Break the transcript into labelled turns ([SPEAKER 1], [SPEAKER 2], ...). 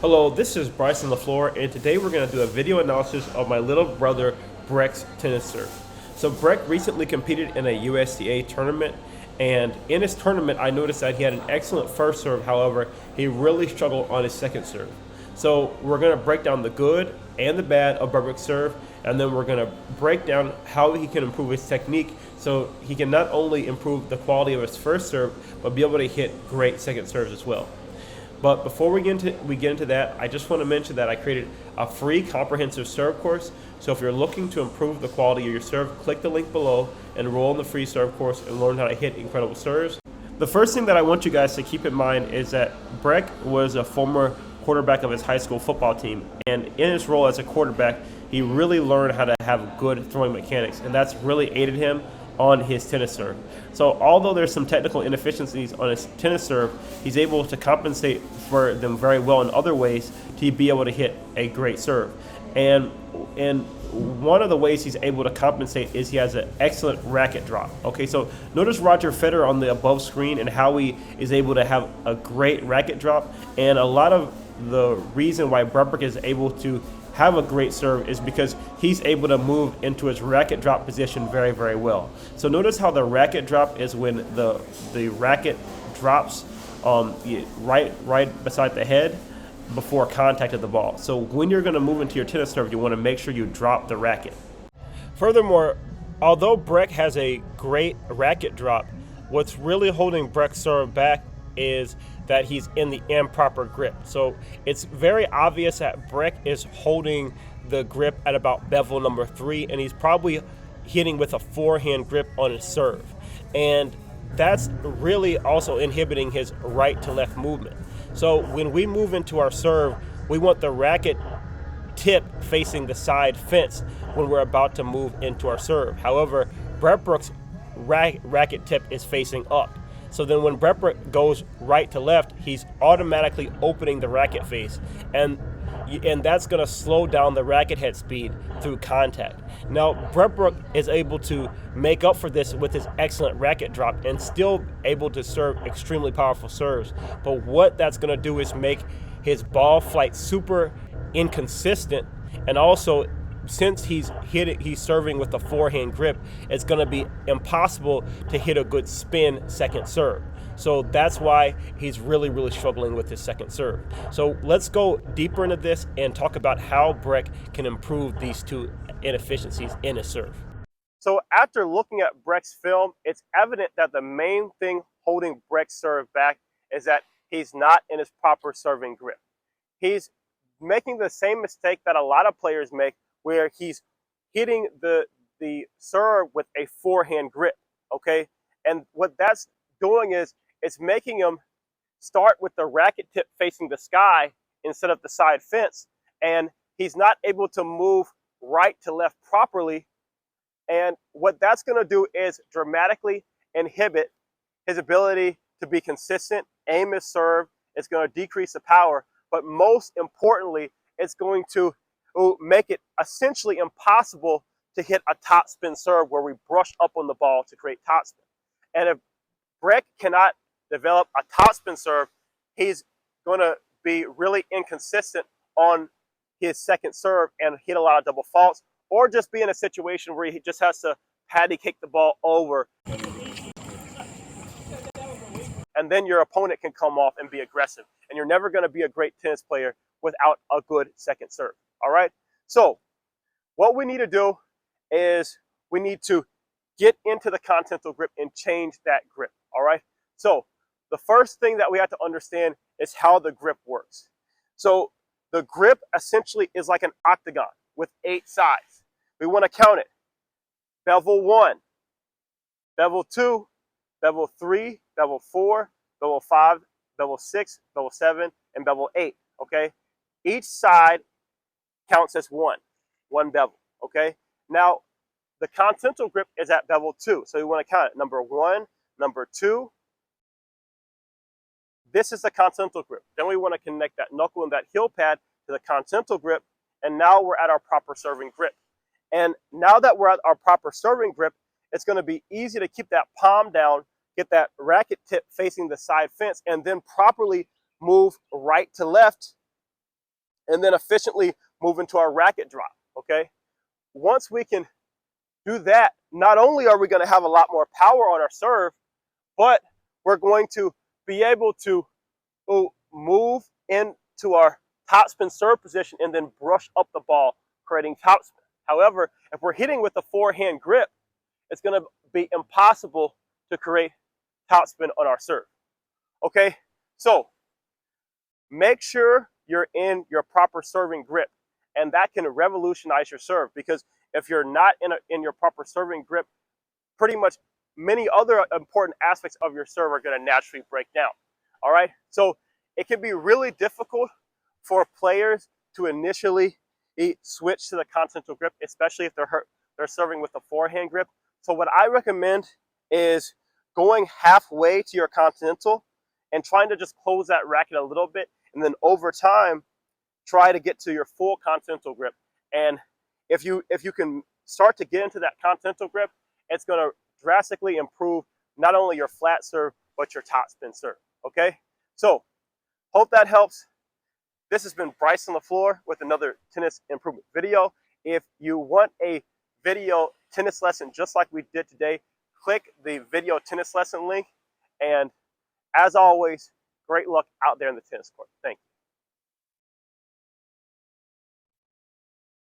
[SPEAKER 1] Hello, this is Bryson LaFleur, and today we're going to do a video analysis of my little brother Breck's tennis serve. So Breck recently competed in a USTA tournament, and in his tournament I noticed that he had an excellent first serve. However, he really struggled on his second serve. So we're going to break down the good and the bad of Breck's serve, and then we're going to break down how he can improve his technique so he can not only improve the quality of his first serve, but be able to hit great second serves as well. But before we get into that, I just want to mention that I created a free comprehensive serve course. So if you're looking to improve the quality of your serve, click the link below and enroll in the free serve course and learn how to hit incredible serves. The first thing that I want you guys to keep in mind is that Breck was a former quarterback of his high school football team, and in his role as a quarterback, he really learned how to have good throwing mechanics, and that's really aided him on his tennis serve. So although there's some technical inefficiencies on his tennis serve, he's able to compensate for them very well in other ways to be able to hit a great serve. And one of the ways he's able to compensate is he has an excellent racket drop. Okay, so notice Roger Federer on the above screen and how he is able to have a great racket drop. And a lot of the reason why Breck is able to have a great serve is because he's able to move into his racket drop position very, very well. So notice how the racket drop is when the racket drops right beside the head before contact of the ball. So when you're going to move into your tennis serve, you want to make sure you drop the racket. Furthermore, although Breck has a great racket drop, what's really holding Breck's serve back is that he's in the improper grip. So it's very obvious that Breck is holding the grip at about bevel number 3, and he's probably hitting with a forehand grip on his serve. And that's really also inhibiting his right to left movement. So when we move into our serve, we want the racket tip facing the side fence when we're about to move into our serve. However, Breck's racket tip is facing up. So then when Breck goes right to left, he's automatically opening the racket face, and that's going to slow down the racket head speed through contact. Now, Breck is able to make up for this with his excellent racket drop and still able to serve extremely powerful serves. But what that's going to do is make his ball flight super inconsistent, and also since he's serving with a forehand grip, it's going to be impossible to hit a good spin second serve. So that's why he's really, really struggling with his second serve. So let's go deeper into this and talk about how Breck can improve these two inefficiencies in his serve. So after looking at Breck's film, it's evident that the main thing holding Breck's serve back is that he's not in his proper serving grip. He's making the same mistake that a lot of players make, where he's hitting the serve with a forehand grip, okay? And what that's doing is it's making him start with the racket tip facing the sky instead of the side fence, and he's not able to move right to left properly. And what that's going to do is dramatically inhibit his ability to be consistent, aim his serve. It's going to decrease the power, but most importantly, it's going to make it essentially impossible to hit a topspin serve where we brush up on the ball to create topspin. And if Breck cannot develop a topspin serve, he's going to be really inconsistent on his second serve and hit a lot of double faults, or just be in a situation where he just has to patty kick the ball over, and then your opponent can come off and be aggressive. And you're never going to be a great tennis player without a good second serve. All right? So what we need to do is we need to get into the continental grip and change that grip. All right? So the first thing that we have to understand is how the grip works. So the grip essentially is like an octagon with 8 sides. We want to count it. Bevel 1, bevel 2, bevel 3, bevel 4, bevel 5, bevel 6, bevel 7, and bevel 8, okay? Each side counts as one bevel, okay? Now, the continental grip is at bevel 2, so we want to count it. Number 1, number 2. This is the continental grip. Then we want to connect that knuckle and that heel pad to the continental grip, and now we're at our proper serving grip. And now that we're at our proper serving grip, it's going to be easy to keep that palm down, get that racket tip facing the side fence, and then properly move right to left
[SPEAKER 2] and then efficiently move into our racket drop, okay? Once we can do that, not only are we going to have a lot more power on our serve, but we're going to be able to move into our topspin serve position and then brush up the ball, creating topspin. However, if we're hitting with a forehand grip, it's going to be impossible to create topspin on our serve. Okay, so make sure you're in your proper serving grip, and that can revolutionize your serve, because if you're not in your proper serving grip, pretty much many other important aspects of your serve are going to naturally break down. All right, so it can be really difficult for players to initially switch to the continental grip, especially if they're serving with a forehand grip. So what I recommend is going halfway to your continental and trying to just close that racket a little bit, and then over time try to get to your full continental grip. And if you can start to get into that continental grip, it's going to drastically improve not only your flat serve but your topspin serve. Okay, so hope that helps. This has been Bryce on the Floor with another tennis improvement video. If you want a video tennis lesson just like we did today, click the video tennis lesson link. And as always, great luck out there in the tennis court. Thank you.